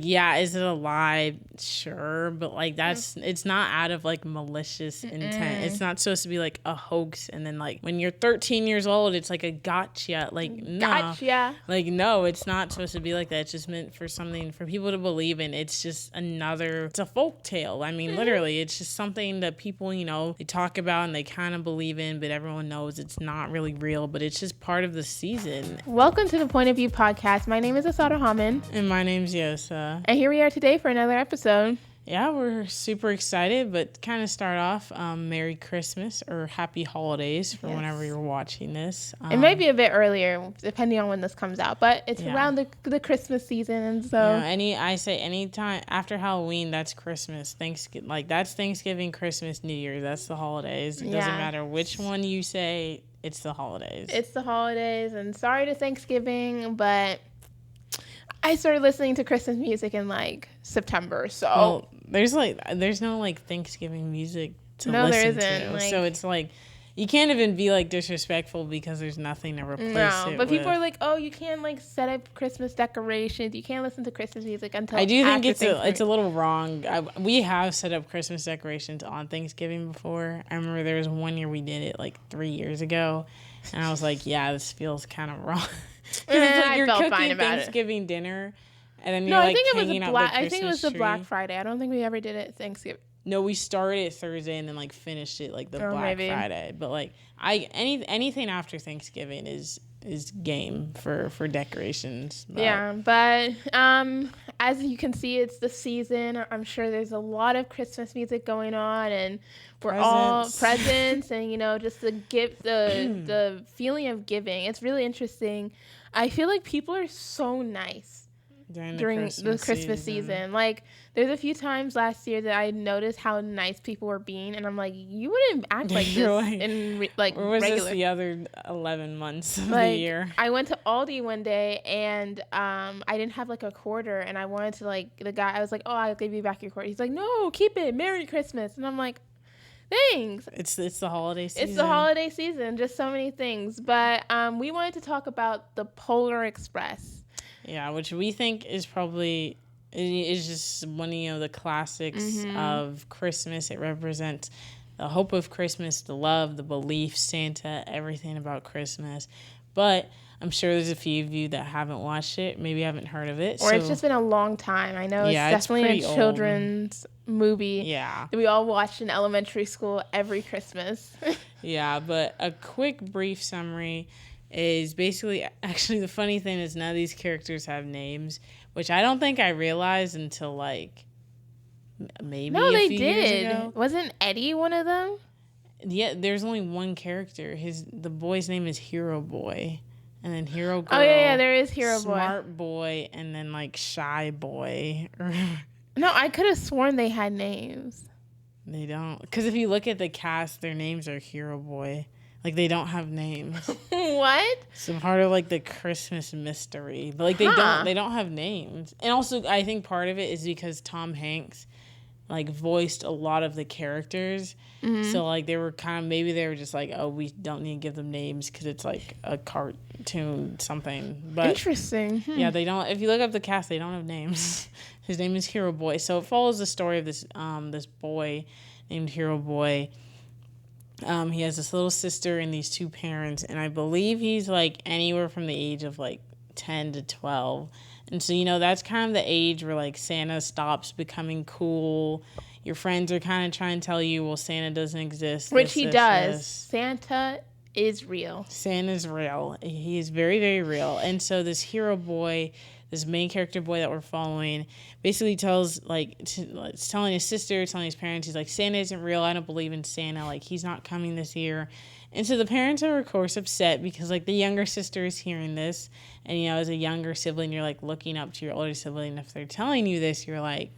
Yeah, is it a lie? Sure, but like it's not out of like malicious intent. It's not supposed to be like a hoax, and then like when you're 13 years old, it's like a gotcha. Like no, Gotcha. like no, it's not supposed to be like that. It's just meant for something for people to believe in. It's just it's a folk tale. I mean, literally, it's just something that people, they talk about and they kind of believe in, but everyone knows it's not really real, but it's just part of the season. Welcome to the Point of View podcast. My name is Asada Haman. And my name's Yosa. And here we are today for another episode. Yeah, we're super excited, but kind of start off, Merry Christmas or Happy Holidays for whenever you're watching this. It may be a bit earlier, depending on when this comes out, but it's around the Christmas season, and so... I say anytime after Halloween, that's Christmas. Thanksgiving, like that's Thanksgiving, Christmas, New Year. That's the holidays. It doesn't matter which one you say, it's the holidays. It's the holidays, and sorry to Thanksgiving, but... I started listening to Christmas music in like September, so well, there's no like Thanksgiving music to listen to, like, so it's like you can't even be like disrespectful because there's nothing to replace it. But people are like, oh, you can't like set up Christmas decorations, you can't listen to Christmas music until. I do think it's a little wrong. We have set up Christmas decorations on Thanksgiving before. I remember there was one year we did it like 3 years ago, and I was like, yeah, this feels kind of wrong. Like you're cooking Thanksgiving dinner, and then you're hanging out the Christmas I think it was the tree. Black Friday. I don't think we ever did it Thanksgiving. No, we started it Thursday and then like finished it like the Black Friday. But like anything after Thanksgiving is game for decorations. But. Yeah, but as you can see, it's the season. I'm sure there's a lot of Christmas music going on, and we're all presents, and just the the feeling of giving. It's really interesting. I feel like people are so nice during the Christmas season. Like, there's a few times last year that I noticed how nice people were being, and I'm like, you wouldn't act like this in or was regular. This the other 11 months of the year? I went to Aldi one day, and I didn't have like a quarter, and I wanted to the guy. I was like, oh, I'll give you back your quarter. He's like, no, keep it. Merry Christmas. And I'm like, thanks. It's the holiday season. It's the holiday season. Just so many things. But we wanted to talk about the Polar Express. Yeah, which we think is probably is just one of the classics of Christmas. It represents the hope of Christmas, the love, the belief, Santa, everything about Christmas. But I'm sure there's a few of you that haven't watched it, maybe haven't heard of it. Or it's just been a long time. I know it's definitely a children's movie that we all watched in elementary school every Christmas. Yeah, but a quick, brief summary is basically, actually the funny thing is none of these characters have names, which I don't think I realized until like maybe a few years ago. Wasn't Eddie one of them? Yeah, there's only one character. The boy's name is Hero Boy. And then Hero Girl. Oh, yeah, there is Hero Boy. Smart Boy, and then, like, Shy Boy. No, I could have sworn they had names. They don't. Because if you look at the cast, their names are Hero Boy. Like, they don't have names. What? It's part of, like, the Christmas mystery. But, like, they don't have names. And also, I think part of it is because Tom Hanks, like, voiced a lot of the characters. Mm-hmm. So, like, they were maybe they were just like, oh, we don't need to give them names because it's, like, a cartoon something. But interesting. Yeah, they don't. If you look up the cast, they don't have names. His name is Hero Boy. So it follows the story of this boy named Hero Boy. He has this little sister and these two parents. And I believe he's, like, anywhere from the age of, like, 10 to 12. And so, that's kind of the age where, like, Santa stops becoming cool. Your friends are kind of trying to tell you, well, Santa doesn't exist. Which he does. Santa is real. Santa's real. He is very, very real. And so this hero boy, this main character boy that we're following, basically tells, it's telling his sister, telling his parents, he's like, Santa isn't real. I don't believe in Santa. Like, he's not coming this year. And so the parents are, of course, upset because, like, the younger sister is hearing this. And, as a younger sibling, you're, like, looking up to your older sibling. And if they're telling you this, you're like,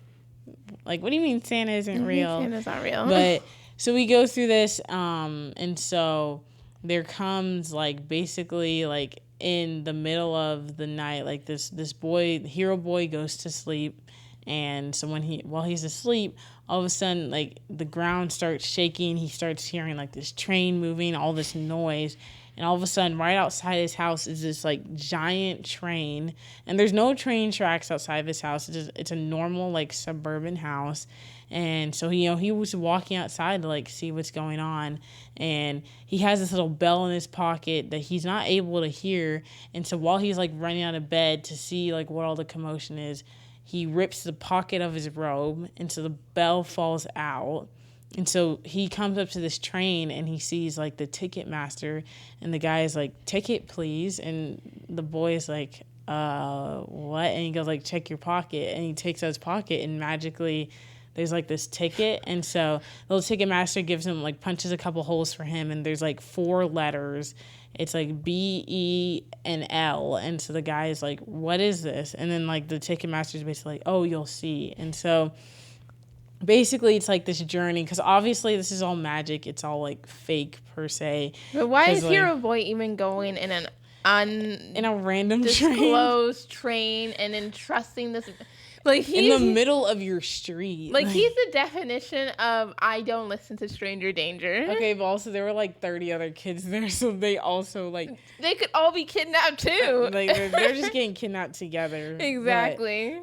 what do you mean Santa isn't real? Santa's not real. But, so we go through this, and so there comes, like, basically, like, in the middle of the night, like, this boy, hero boy, goes to sleep. And so while he's asleep, all of a sudden, like, the ground starts shaking. He starts hearing, like, this train moving, all this noise. And all of a sudden, right outside his house is this like giant train. And there's no train tracks outside of his house. It's a normal like suburban house. And so, he was walking outside to like see what's going on. And he has this little bell in his pocket that he's not able to hear. And so while he's like running out of bed to see like what all the commotion is, he rips the pocket of his robe. And so the bell falls out. And so he comes up to this train and he sees like the ticket master, and the guy is like, "Ticket, please." And the boy is like, what? And he goes like, "Check your pocket." And he takes out his pocket, and magically there's like this ticket. And so the little ticket master gives him like, punches a couple holes for him, and there's like 4 letters. It's like B, E, and L. And so the guy is like, "What is this?" And then like the ticket master is basically like, "Oh, you'll see." And so basically it's like this journey, because obviously this is all magic. It's all like fake per se. But why is like, Hero Boy even going in an in a random disclosed train and entrusting this, like, he's in the middle of your street? Like he's the definition of I don't listen to stranger danger. Okay, but also there were like 30 other kids there, so they also like they could all be kidnapped too. Like they're just getting kidnapped together. Exactly.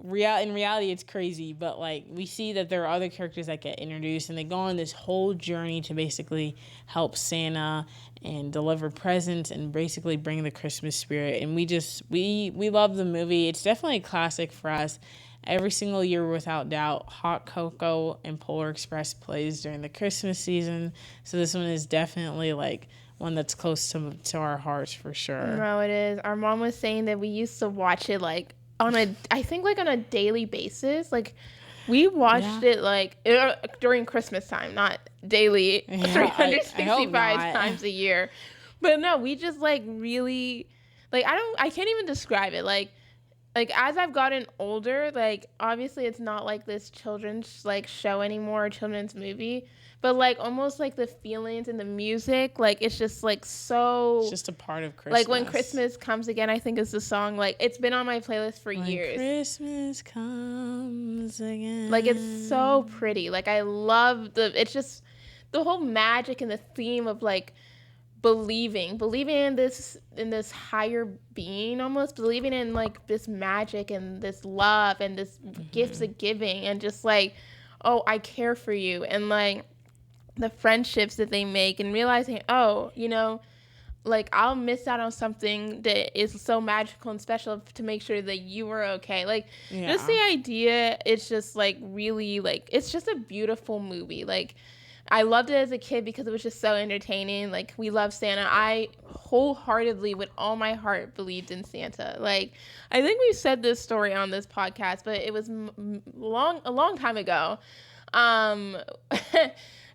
In reality, it's crazy, but like we see that there are other characters that get introduced, and they go on this whole journey to basically help Santa and deliver presents and basically bring the Christmas spirit. And we love the movie. It's definitely a classic for us. Every single year, without doubt, Hot Cocoa and Polar Express plays during the Christmas season. So this one is definitely like one that's close to our hearts for sure. No, it is. Our mom was saying that we used to watch it like on a daily basis. Like we watched it like during Christmas time, not daily, 365 times a year. But no, we just like really, like I can't even describe it. Like as I've gotten older, like obviously it's not like this children's like show anymore, or children's movie. But, like, almost, like, the feelings and the music, like, it's just, like, so... It's just a part of Christmas. Like, When Christmas Comes Again, I think is the song. Like, it's been on my playlist for years. Christmas comes again. Like, it's so pretty. Like, I love it's just the whole magic and the theme of, like, believing in this higher being almost. Believing in, like, this magic and this love and this gifts of giving. And just, like, oh, I care for you. And, like... the friendships that they make, and realizing, like I'll miss out on something that is so magical and special to make sure that you are okay. Like just the idea, it's just like really like, it's just a beautiful movie. Like I loved it as a kid because it was just so entertaining. Like we love Santa. I wholeheartedly with all my heart believed in Santa. Like I think we've said this story on this podcast, but it was a long time ago.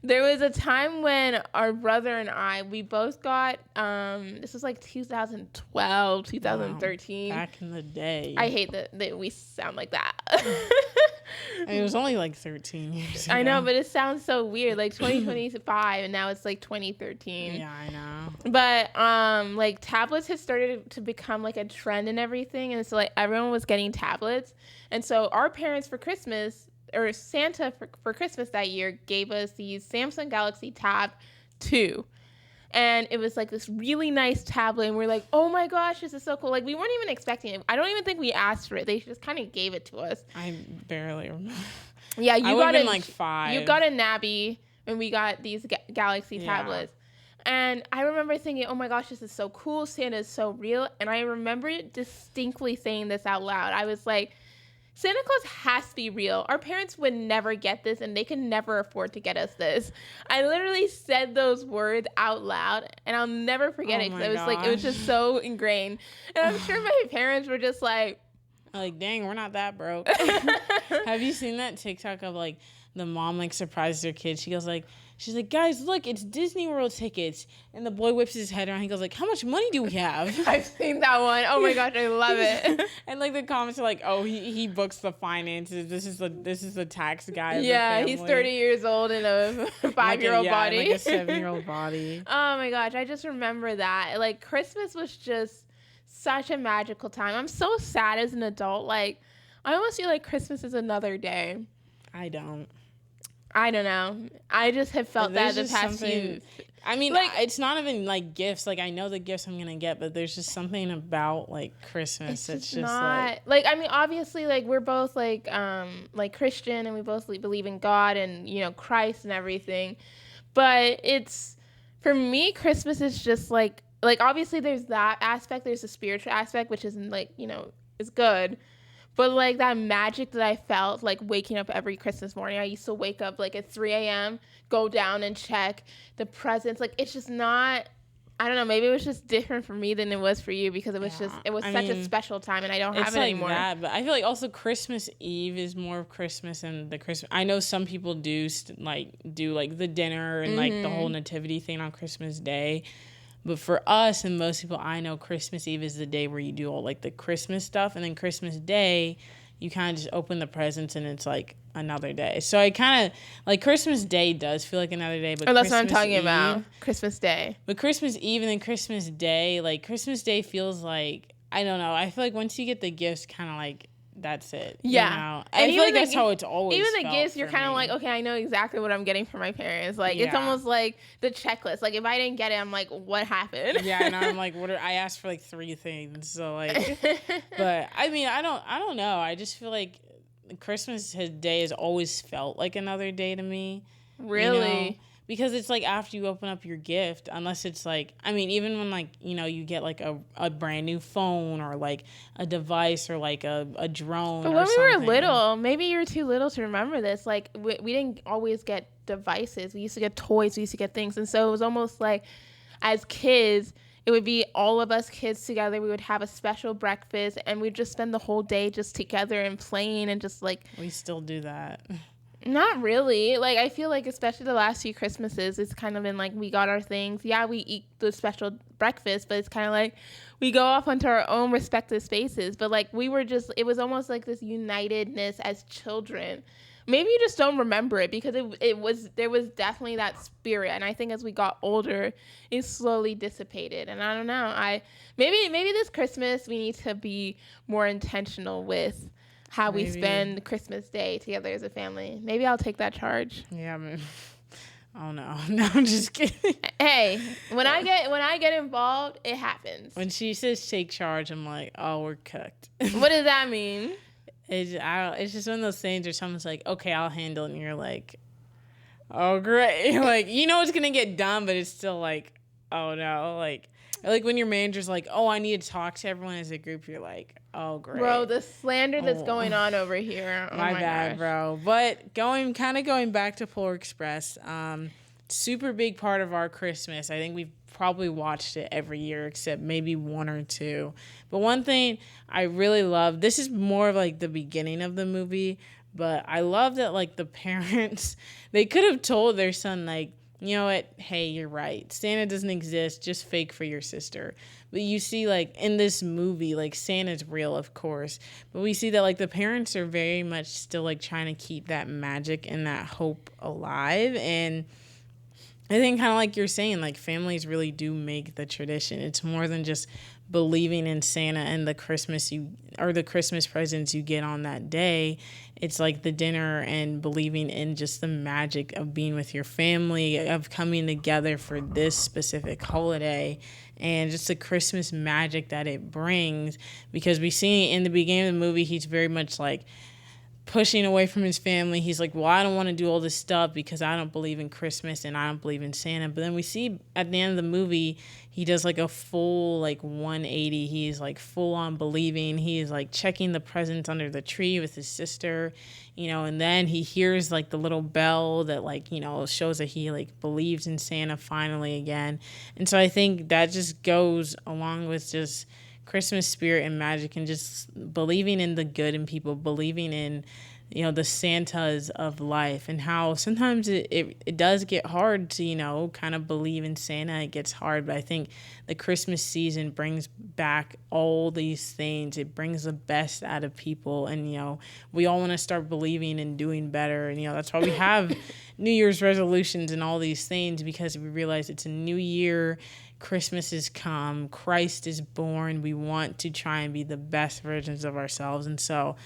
There was a time when our brother and we both got, this was like 2012, 2013. Wow, back in the day. I hate that we sound like that. I mean, it was only like 13 years ago. I know, but it sounds so weird. Like 2025 and now it's like 2013. Yeah, I know. But like tablets has started to become like a trend and everything. And so like everyone was getting tablets. And so our parents for Christmas... or Santa for Christmas that year gave us these Samsung Galaxy Tab 2. And it was like this really nice tablet. And we're like, oh my gosh, this is so cool. Like we weren't even expecting it. I don't even think we asked for it. They just kind of gave it to us. I barely remember. Yeah, you got like 5. You got a Nabby and we got these Galaxy tablets. And I remember thinking, oh my gosh, this is so cool. Santa is so real. And I remember distinctly saying this out loud. I was like, Santa Claus has to be real. Our parents would never get this, and they could never afford to get us this. I literally said those words out loud, and I'll never forget it because it was just so ingrained. And I'm sure my parents were just like, dang, we're not that broke. Have you seen that TikTok of like the mom like surprises her kid? She's like, guys, look, it's Disney World tickets. And the boy whips his head around. He goes like, how much money do we have? I've seen that one. Oh my gosh, I love it. And like the comments are like, oh, he books the finances. This is the tax guy. Yeah, he's 30 years old in a 5-year-old body. Like a 7-year-old body. Oh my gosh, I just remember that. Like Christmas was just such a magical time. I'm so sad as an adult. Like I almost feel like Christmas is another day. I don't. I don't know. I just have felt that the past few. I mean, like, it's not even like gifts. Like, I know the gifts I'm gonna get, but there's just something about like Christmas. It's just not like I mean, obviously, like we're both like Christian, and we both believe in God and Christ and everything. But it's, for me, Christmas is just like obviously there's that aspect. There's the spiritual aspect, which isn't like is good. But, like, that magic that I felt, like, waking up every Christmas morning. I used to wake up, like, at 3 a.m., go down and check the presents. Like, it's just not, I don't know, maybe it was just different for me than it was for you, because it was such a special time, and I don't have it anymore. It's like that, but I feel like also Christmas Eve is more of Christmas than the Christmas. I know some people do, the dinner and, like, the whole nativity thing on Christmas Day. But for us and most people I know, Christmas Eve is the day where you do all, like, the Christmas stuff. And then Christmas Day, you kind of just open the presents and it's, like, another day. So I kind of, like, Christmas Day does feel like another day. But that's what I'm talking about, Christmas Day. But Christmas Eve and then Christmas Day, like, Christmas Day feels like, I don't know. I feel like once you get the gifts, kind of, like, that's it. Yeah. I feel like that's how it's always Even the gifts, you're kind of like, okay, I know exactly what I'm getting from my parents. Like, it's almost like the checklist. Like, if I didn't get it, I'm like, what happened? Yeah, and I'm like, I asked for, like, 3 things. So, like, but, I mean, I don't know. I just feel like Christmas Day has always felt like another day to me. Really? Because it's, like, after you open up your gift, unless it's, like, I mean, even when, like, you get, like, a brand new phone or, like, a device or, like, a drone but or something. When we were little, maybe you were too little to remember this. Like, we didn't always get devices. We used to get toys. We used to get things. And so it was almost like, as kids, it would be all of us kids together. We would have a special breakfast, and we'd just spend the whole day just together and playing and just, like... We still do that. Not really. Like, I feel like especially the last few Christmases, it's kind of been like we got our things. Yeah, we eat the special breakfast, but it's kind of like we go off onto our own respective spaces. But, like, it was almost like this unitedness as children. Maybe you just don't remember it, because there was definitely that spirit. And I think as we got older, it slowly dissipated. And I don't know. Maybe this Christmas we need to be more intentional with how we spend Christmas Day together as a family. Maybe I'll take that charge. Yeah, I mean, oh no, I'm just kidding. Hey, when I get involved, it happens. When she says take charge, I'm like, oh, we're cooked. What does that mean? It's just one of those things where someone's like, okay, I'll handle it, and you're like, oh great, like, it's gonna get done, but it's still like, oh no, like when your manager's like, oh, I need to talk to everyone as a group, you're like, oh great, bro, the slander that's going on over here. Oh my bad, gosh. bro. But going back to Polar Express, super big part of our Christmas. I think we've probably watched it every year except maybe 1 or 2. But one thing I really love, this is more of like the beginning of the movie, but I love that, like, the parents, they could have told their son, like, you know what, hey, you're right, Santa doesn't exist, just fake for your sister. But you see, like, in this movie, like, Santa's real, of course, but we see that, like, the parents are very much still, like, trying to keep that magic and that hope alive. And I think, kind of like you're saying, like, families really do make the tradition. It's more than just believing in Santa and the Christmas presents you get on that day. It's like the dinner and believing in just the magic of being with your family, of coming together for this specific holiday, and just the Christmas magic that it brings. Because we see in the beginning of the movie, he's very much like pushing away from his family. He's like, well, I don't want to do all this stuff because I don't believe in Christmas and I don't believe in Santa. But then we see at the end of the movie, he does like a full like 180. He's like full on believing. He is like checking the presents under the tree with his sister, and then he hears like the little bell that like, shows that he like believes in Santa finally again. And so I think that just goes along with just Christmas spirit and magic and just believing in the good in people, believing in, the Santas of life, and how sometimes it does get hard to, kind of believe in Santa. It gets hard, but I think the Christmas season brings back all these things. It brings the best out of people, and, we all want to start believing and doing better, and, that's why we have New Year's resolutions and all these things, because we realize it's a new year. Christmas has come. Christ is born. We want to try and be the best versions of ourselves. And so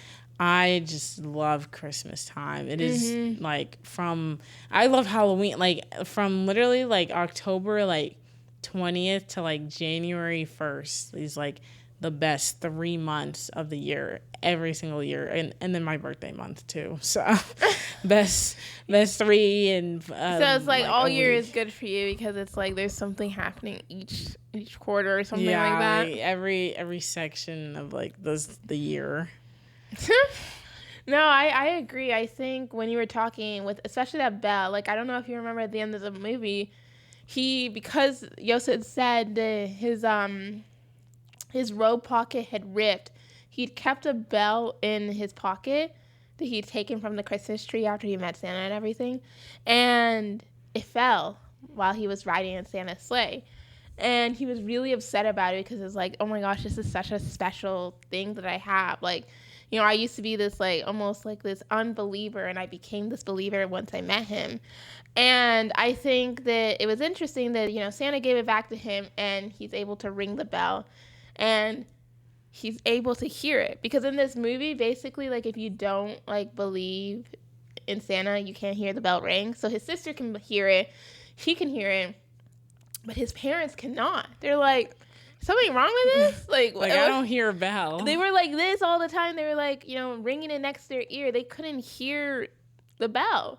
I just love Christmas time. It is like I love Halloween, like from literally like October like 20th to like January 1st. These like the best 3 months of the year, every single year, and then my birthday month too. So best three and so it's like all year is good for you because it's like there's something happening each quarter or something like that. Like every section of like the year. No, I agree. I think when you were talking with, especially that bell, like I don't know if you remember at the end of the movie, because Yosef said that his robe pocket had ripped, he'd kept a bell in his pocket that he'd taken from the Christmas tree after he met Santa and everything, and it fell while he was riding in Santa's sleigh. And he was really upset about it because it's like, oh my gosh, this is such a special thing that I have. Like, you know, I used to be this like almost like this unbeliever, and I became this believer once I met him. And I think that it was interesting that, you know, Santa gave it back to him and he's able to ring the bell and he's able to hear it. Because in this movie, basically, like if you don't like believe in Santa, you can't hear the bell ring. So his sister can hear it, she can hear it, but his parents cannot. They're like, something wrong with this? Like I don't hear a bell. They were like this all the time. They were like, you know, ringing it next to their ear. They couldn't hear the bell.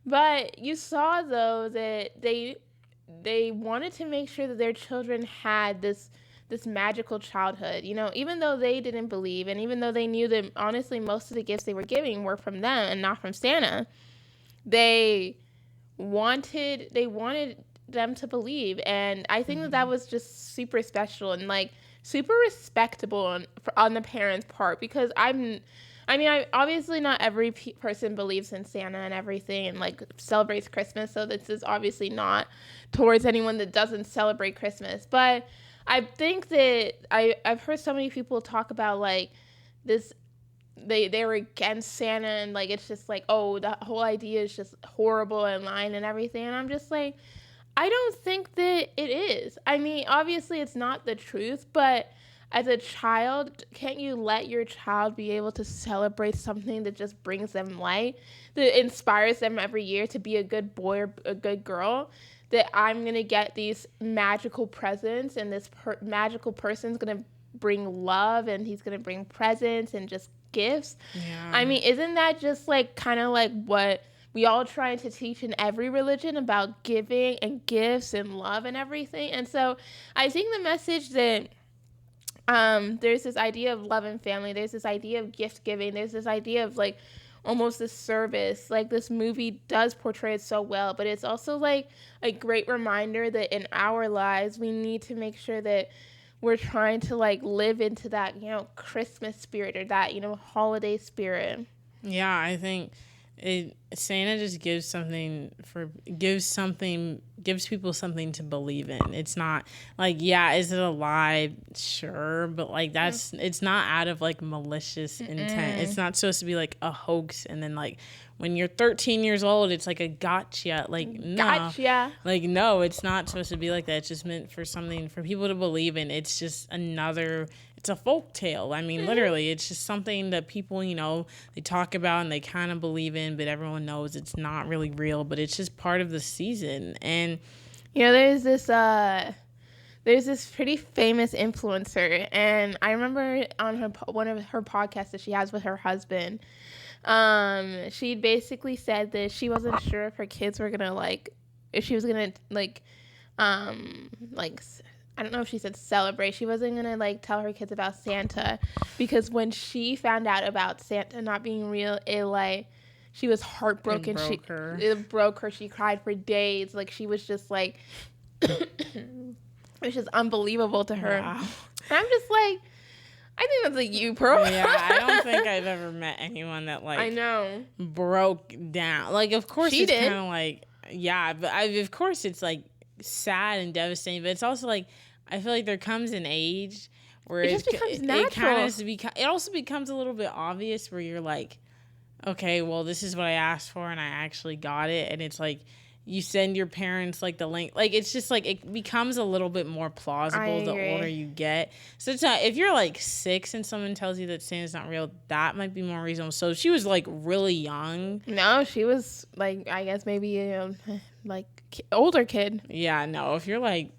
But you saw, though, that they wanted to make sure that their children had this magical childhood. You know, even though they didn't believe, and even though they knew that, honestly, most of the gifts they were giving were from them and not from Santa, they wanted them to believe. And I think that was just super special and like super respectable on the parents' part, because I obviously not every person believes in Santa and everything and like celebrates Christmas, so this is obviously not towards anyone that doesn't celebrate Christmas. But I think that I've heard so many people talk about like this, they were against Santa and like it's just like, oh, the whole idea is just horrible and lying and everything. And I'm just like, I don't think that it is. I mean, obviously it's not the truth, but as a child, can't you let your child be able to celebrate something that just brings them light, that inspires them every year to be a good boy or a good girl, that I'm going to get these magical presents and this magical person's going to bring love and he's going to bring presents and just gifts. Yeah. I mean, isn't that just like kind of like what we all trying to teach in every religion about giving and gifts and love and everything? And so I think the message that there's this idea of love and family, there's this idea of gift giving, there's this idea of like almost this service, like this movie does portray it so well, but it's also like a great reminder that in our lives we need to make sure that we're trying to like live into that, you know, Christmas spirit or that, you know, holiday spirit. Yeah, I think Santa just gives people something to believe in. It's not like, yeah, is it a lie? Sure, but like it's not out of like malicious intent. It's not supposed to be like a hoax, and then like when you're 13 years old, it's like a gotcha. Like no, gotcha. Like no, it's not supposed to be like that. It's just meant for something for people to believe in. It's just it's a folk tale. I mean, literally, it's just something that people, you know, they talk about and they kind of believe in, but everyone knows it's not really real, but it's just part of the season. And, you know, there's this pretty famous influencer, and I remember on one of her podcasts that she has with her husband, she basically said that she wasn't sure if her kids were gonna if she was gonna I don't know if she said celebrate. She wasn't going to like tell her kids about Santa, because when she found out about Santa not being real, she was heartbroken. It broke her. She cried for days. Like she was just like, it was just unbelievable to her. Wow. And I'm just like, I think that's like you, bro. Yeah, I don't think I've ever met anyone that like, I know, broke down. Like, of course it's kind of like, yeah, but of course it's like sad and devastating, but it's also like, I feel like there comes an age where it becomes natural. It also becomes a little bit obvious where you're like, okay, well, this is what I asked for and I actually got it. And it's like, you send your parents like the link. Like it's just like it becomes a little bit more plausible the older you get. So it's not, if you're like 6 and someone tells you that Santa's not real, that might be more reasonable. So she was like really young. No, she was like, I guess maybe like older kid. Yeah, no, if you're like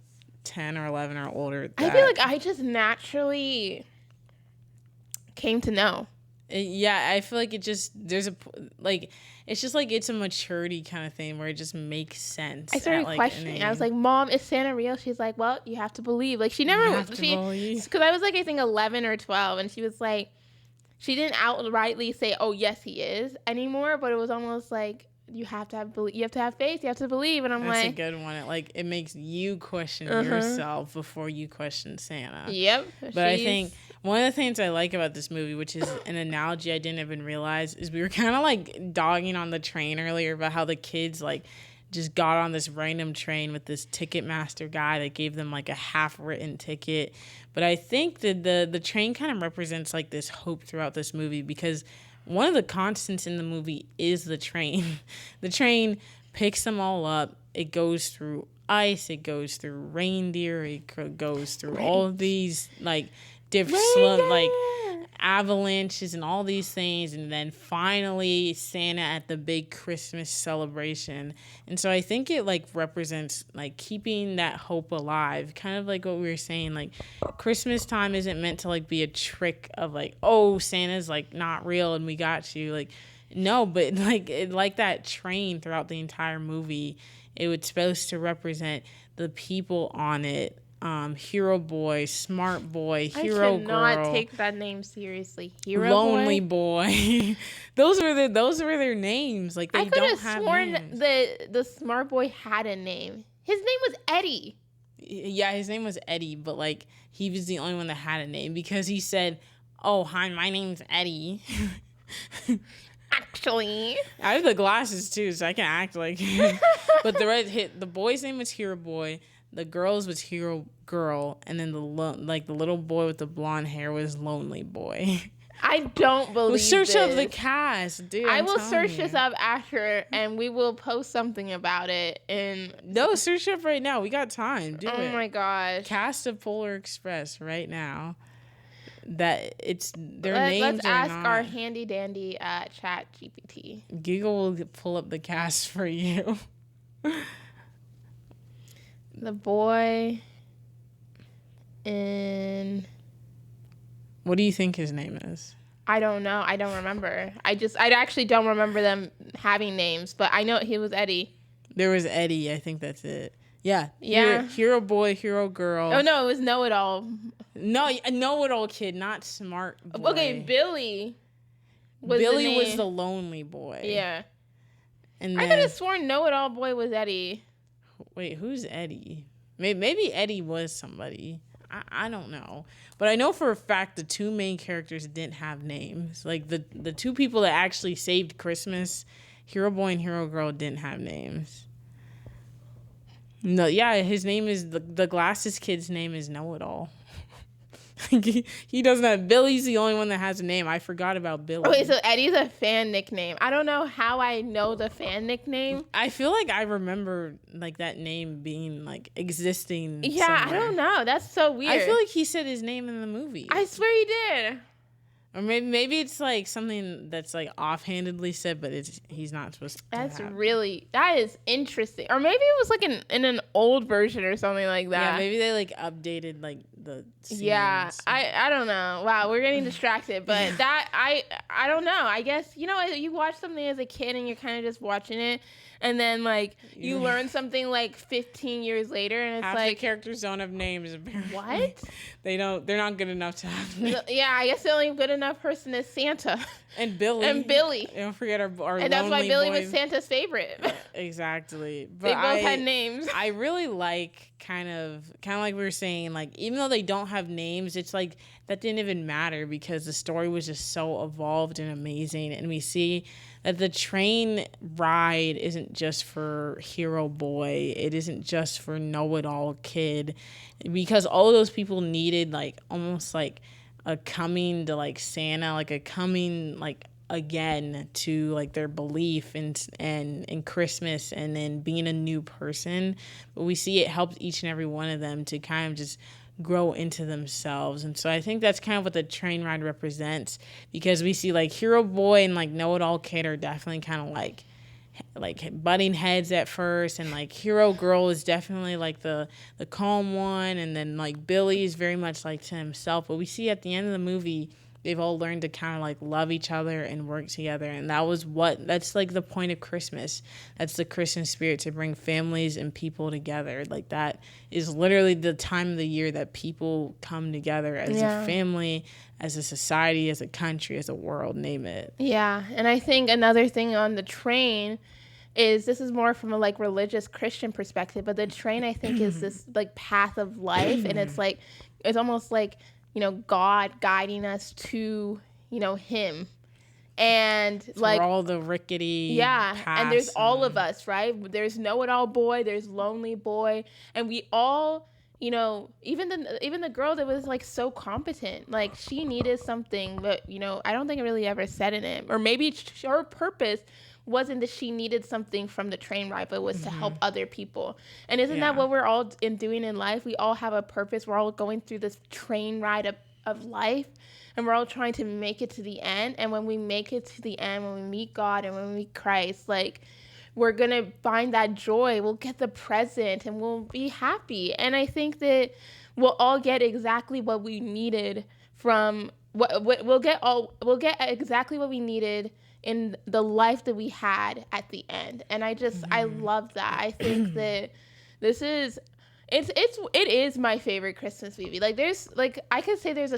10 or 11 or older, I feel like I just naturally came to know. Yeah, I feel like it just, there's a, like, it's just like it's a maturity kind of thing where it just makes sense. I started questioning. I was like, Mom, is Santa real? She's like, well, you have to believe. Like, she never, because I was like, I think 11 or 12, and she was like, she didn't outrightly say, oh, yes, he is anymore, but it was almost like, you have to have faith, you have to believe. And That's a good one. It makes you question yourself before you question Santa. Yep. But I think one of the things I like about this movie, which is an analogy I didn't even realize, is we were kind of like dogging on the train earlier about how the kids like just got on this random train with this Ticketmaster guy that gave them like a half-written ticket. But I think that the train kind of represents like this hope throughout this movie, because one of the constants in the movie is the train. The train picks them all up. It goes through ice. It goes through reindeer. It goes through all of these like different like avalanches and all these things, and then finally Santa at the big Christmas celebration. And so I think it like represents like keeping that hope alive, kind of like what we were saying, like Christmas time isn't meant to like be a trick of like, oh, Santa's like not real and we got you, like no, but like that train throughout the entire movie, it was supposed to represent the people on it. Hero boy, smart boy, hero girl. I cannot take that name seriously. Hero lonely boy. those were their names. Like, they don't have names. I could have sworn the smart boy had a name. His name was Eddie. Yeah, his name was Eddie, but like he was the only one that had a name, because he said, "Oh, hi, my name's Eddie." Actually, I have the glasses too, so I can act like. But the boy's name was Hero Boy. The girl's was Hero Girl, and then the little boy with the blonde hair was Lonely Boy. I don't believe this. Search up the cast, dude. I will search this up after, and we will post something about it. No, search up right now. We got time. Do it. Oh my gosh. Cast of Polar Express right now. That it's their names. Let's ask our handy dandy Chat GPT. Google will pull up the cast for you. The boy in... What do you think his name is? I don't know. I don't remember. I actually don't remember them having names, but I know he was Eddie. There was Eddie. I think that's it. Yeah. Yeah. Hero boy, hero girl. Oh, no, it was Know-It-All. No, a know-it-all kid, not smart boy. Okay, Billy was the lonely boy. Yeah. And I could have sworn Know-It-All boy was Eddie. Wait, who's Eddie? Maybe Eddie was somebody. I don't know. But I know for a fact the two main characters didn't have names. Like the two people that actually saved Christmas, Hero Boy and Hero Girl, didn't have names. No, yeah, his name is the glasses kid's name is Know-It-All. He doesn't have. Billy's the only one that has a name. I forgot about Billy. Okay, so Eddie's a fan nickname. I don't know how I know the fan nickname. I feel like I remember like that name being like existing. Yeah, somewhere. I don't know. That's so weird. I feel like he said his name in the movie. I swear he did. Or maybe it's like something that's like offhandedly said, but he's not supposed to. That is interesting. Or maybe it was like in an old version or something like that. Yeah, maybe they like updated like the scenes. Yeah, I don't know. Wow, we're getting distracted, but that I don't know. I guess you watch something as a kid and you're kind of just watching it, and then like you learn something like 15 years later, and it's half like the characters don't have names. Apparently. What? They don't. They're not good enough to have names. Yeah, I guess the only good enough person is Santa. And Billy. Don't forget our and that's why Billy boy. was Santa's favorite. Exactly. But they both had names. I really like kind of like we were saying, like even though they don't have names, it's like that didn't even matter because the story was just so evolved and amazing. And we see that the train ride isn't just for Hero Boy. It isn't just for Know-It-All Kid, because all those people needed like almost like a coming to like Santa, like a coming like again to like their belief in Christmas and then being a new person. But we see it helps each and every one of them to kind of just grow into themselves. And so I think that's kind of what the train ride represents, because we see like hero boy and like know-it-all kid are definitely kind of like butting heads at first, and like hero girl is definitely like the calm one, and then like Billy is very much like to himself. But we see at the end of the movie they've all learned to kind of like love each other and work together, and that's like the point of Christmas. That's the Christmas spirit, to bring families and people together. Like that is literally the time of the year that people come together as a family, as a society, as a country, as a world, name it. Yeah, and I think another thing on the train is, this is more from a like religious Christian perspective, but the train, I think, is this like path of life, and it's almost like, you know, God guiding us to, you know, him. And like all the rickety and there's all of us, right? There's know-it-all boy, there's lonely boy, and we all, you know, even the girl that was like so competent, like she needed something, but you know, I don't think it really ever said in it, or maybe her purpose wasn't that she needed something from the train ride, but was to help other people. And isn't that what we're all doing in life? We all have a purpose. We're all going through this train ride of life, and we're all trying to make it to the end. And when we make it to the end, when we meet God and when we meet Christ, like, we're going to find that joy. We'll get the present and we'll be happy. And I think that we'll all get exactly what we needed from we'll get exactly what we needed in the life that we had at the end. And I love that. I think that it is my favorite Christmas movie. Like there's like, I could say there's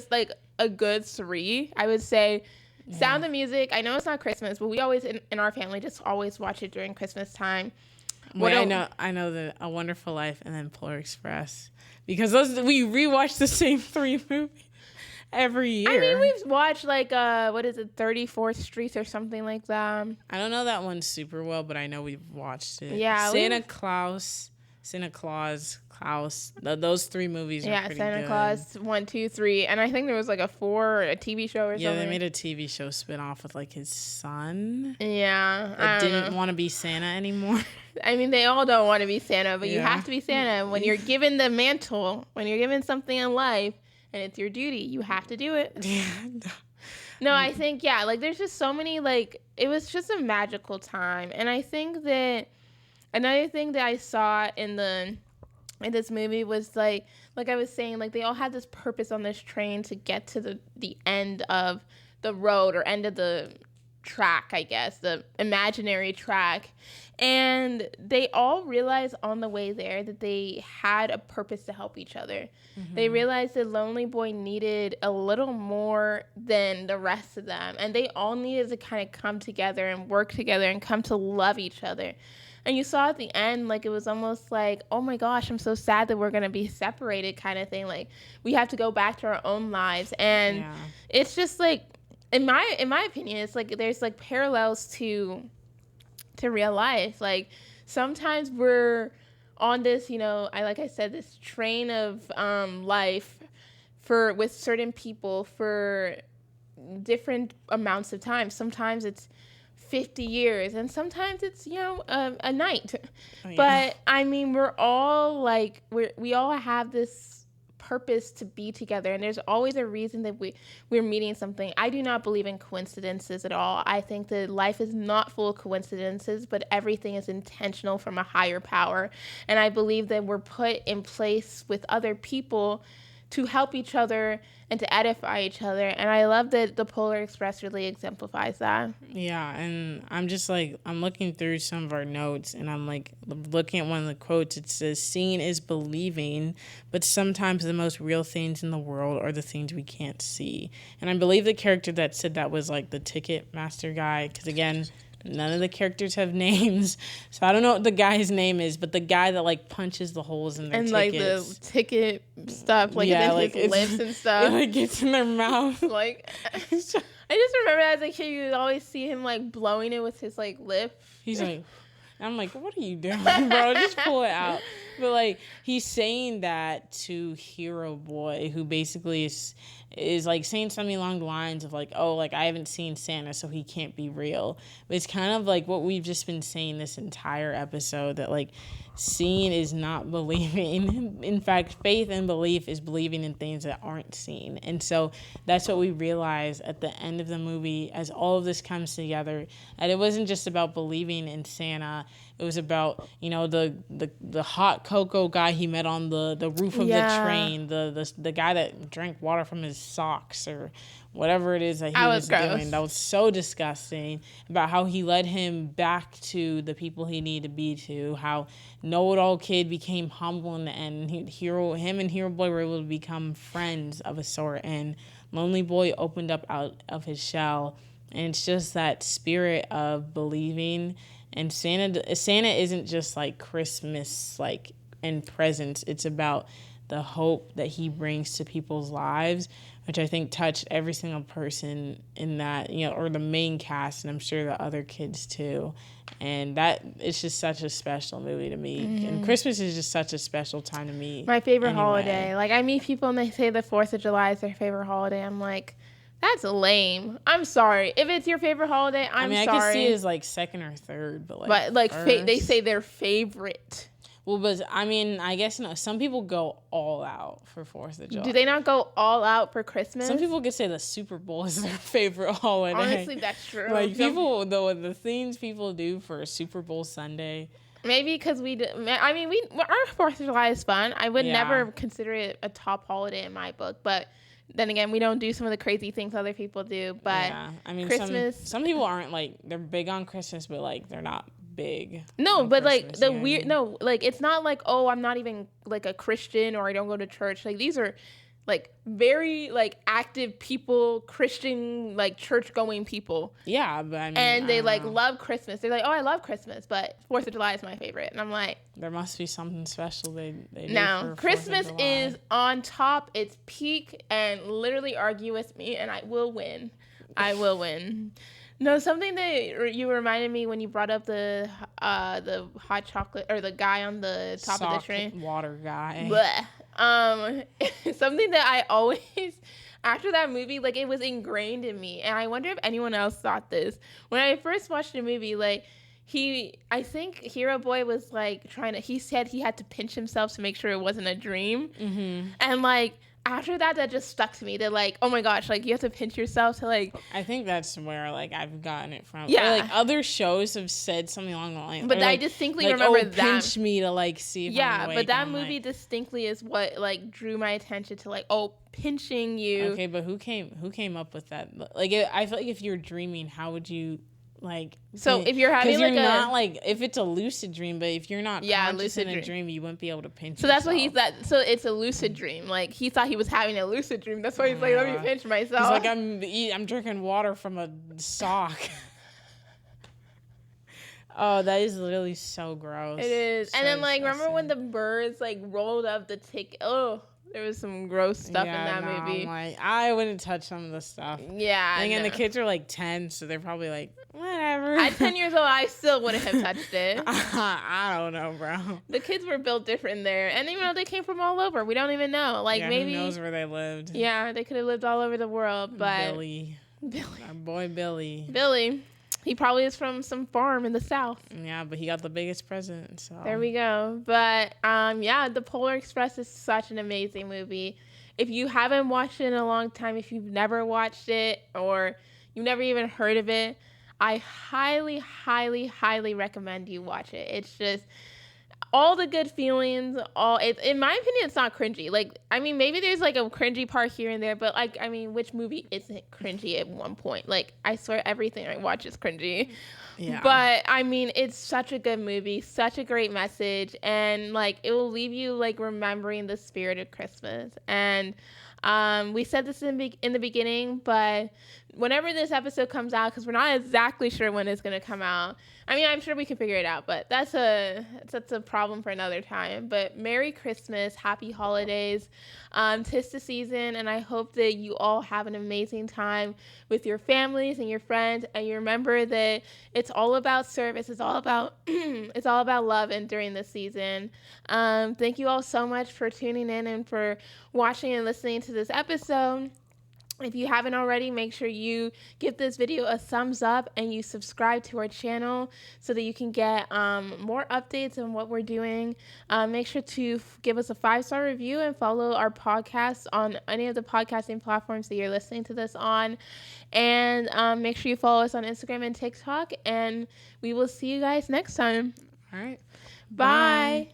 a good 3. I would say Sound of Music. I know it's not Christmas, but we always in our family just always watch it during Christmas time. I know that A Wonderful Life and then Polar Express, because we rewatch the same 3 movies every year. I mean, we've watched like 34th Street or something like that. I don't know that one super well, but I know we've watched it. Yeah, Santa Claus, those 3 movies are pretty Santa good. Claus 1, 2, 3, and I think there was like a TV show or something. Yeah, they made a TV show spin-off with like his son. Yeah, that didn't want to be Santa anymore. I mean, they all don't want to be Santa, but you have to be Santa. When you're given the mantle, when you're given something in life, and it's your duty, you have to do it. Yeah. No, I think, like, there's just so many, like, it was just a magical time. And I think that another thing that I saw in this movie was, like I was saying, like, they all had this purpose on this train to get to the end of the road, or end of the track, I guess, the imaginary track. And they all realized on the way there that they had a purpose to help each other. Mm-hmm. They realized that Lonely Boy needed a little more than the rest of them. And they all needed to kind of come together and work together and come to love each other. And you saw at the end, like, it was almost like, oh my gosh, I'm so sad that we're going to be separated kind of thing. Like, we have to go back to our own lives. And it's just like, in my opinion, it's like there's like parallels to real life. Like, sometimes we're on this, you know, like I said, this train of life with certain people for different amounts of time. Sometimes it's 50 years, and sometimes it's, you know, a night. Oh, yeah. But I mean, we're all like, we all have this purpose to be together, and there's always a reason that we're meeting something. I do not believe in coincidences at all. I think that life is not full of coincidences, but everything is intentional from a higher power. And I believe that we're put in place with other people to help each other and to edify each other. And I love that the Polar Express really exemplifies that. Yeah, and I'm just like, I'm looking through some of our notes, and I'm like looking at one of the quotes. It says, seeing is believing, but sometimes the most real things in the world are the things we can't see. And I believe the character that said that was like the ticket master guy, because again, none of the characters have names, so I don't know what the guy's name is, but the guy that like punches the holes in their tickets. And like the ticket stuff, like in like his lips and stuff. It like gets in their mouth. Like, I just remember as a kid, you would always see him like blowing it with his like lip. He's like, And I'm like, what are you doing, bro? Just pull it out. But like, he's saying that to Hero Boy, who basically is like saying something along the lines of like, oh, like I haven't seen Santa, so he can't be real. But it's kind of like what we've just been saying this entire episode, that like seeing is not believing. In fact, faith and belief is believing in things that aren't seen. And so that's what we realize at the end of the movie as all of this comes together. And it wasn't just about believing in Santa. It was about, you know, the hot cocoa guy he met on the roof of the train, the guy that drank water from his socks or whatever it is that he was doing. That was so disgusting. About how he led him back to the people he needed to be to. How know-it-all kid became humble in the end. Him and Hero Boy were able to become friends of a sort. And Lonely Boy opened up out of his shell. And it's just that spirit of believing. And Santa isn't just like Christmas, like, and presents. It's about the hope that he brings to people's lives, which I think touched every single person in that, you know, or the main cast, and I'm sure the other kids too. And that, it's just such a special movie to me. Mm-hmm. And Christmas is just such a special time to me. My favorite holiday. Like, I meet people and they say the 4th of July is their favorite holiday. I'm like, that's lame. I'm sorry. If it's your favorite holiday, I'm sorry. I can see it as like second or third, but they say their favorite. Well, but I mean, I guess some people go all out for 4th of July. Do they not go all out for Christmas? Some people could say the Super Bowl is their favorite holiday. Honestly, that's true. Like people, though, the things people do for a Super Bowl Sunday. Maybe because our 4th of July is fun. I would never consider it a top holiday in my book, but then again, we don't do some of the crazy things other people do. But yeah, I mean, Christmas. Some people aren't like, they're big on Christmas, but like they're not big. No, but Christmas, like the weird. No, like it's not like, oh, I'm not even like a Christian or I don't go to church. Like these are like very like active people, Christian, like church going people. Yeah, but I mean, and they like love Christmas. They're like, oh, I love Christmas, but 4th of July is my favorite. And I'm like, there must be something special they do. No, Christmas is on top. It's peak, and literally argue with me, and I will win. I will win. No, something that you reminded me when you brought up the hot chocolate or the guy on the top of the train. Water guy. Blech. Something that I always, after that movie, like it was ingrained in me, and I wonder if anyone else thought this. When I first watched the movie, like I think Hero Boy was like he said he had to pinch himself to make sure it wasn't a dream. Mm-hmm. And like after that just stuck to me. They're like, oh my gosh, like you have to pinch yourself to like. I think that's where like I've gotten it from. Yeah. Or, like other shows have said something along the line. But I distinctly remember that. Pinch me to like see if I'm awake. But that movie distinctly is what like drew my attention to like, oh, pinching you. Okay, but who came up with that? Like I feel like if you're dreaming, how would you like? So if you're having like not like if it's a lucid dream, but if you're not conscious in a dream, you wouldn't be able to pinch. So that's what he thought. So it's a lucid dream. Like he thought he was having a lucid dream. That's why he's like, let me pinch myself. He's like, I'm drinking water from a sock. Oh, that is literally so gross. It is. And then like, remember when the birds like rolled up the ticket? Oh. There was some gross stuff in that movie. Like, I wouldn't touch some of the stuff. Yeah. And the kids are like 10, so they're probably like, whatever. At 10 years old, I still wouldn't have touched it. I don't know, bro. The kids were built different there. And even though they came from all over, we don't even know. Like maybe. Who knows where they lived? Yeah, they could have lived all over the world. But Billy. Our boy Billy. He probably is from some farm in the South. Yeah, but he got the biggest present. So there we go. But The Polar Express is such an amazing movie. If you haven't watched it in a long time, if you've never watched it or you've never even heard of it, I highly, highly, highly recommend you watch it. It's just all the good feelings. In my opinion, it's not cringy. Like, I mean, maybe there's like a cringy part here and there, but like, I mean, which movie isn't cringy at one point? Like, I swear everything I watch is cringy. Yeah. But I mean, it's such a good movie, such a great message, and like, it will leave you like remembering the spirit of Christmas. And we said this in the beginning, but whenever this episode comes out, because we're not exactly sure when it's going to come out. I mean, I'm sure we can figure it out, but that's a problem for another time. But Merry Christmas, Happy Holidays. 'Tis the season, and I hope that you all have an amazing time with your families and your friends, and you remember that it's all about service. It's all about it's all about love. And during this season, thank you all so much for tuning in and for watching and listening to this episode. If you haven't already, make sure you give this video a thumbs up and you subscribe to our channel so that you can get more updates on what we're doing. Make sure to give us a 5-star review and follow our podcast on any of the podcasting platforms that you're listening to this on. And make sure you follow us on Instagram and TikTok. And we will see you guys next time. All right. Bye.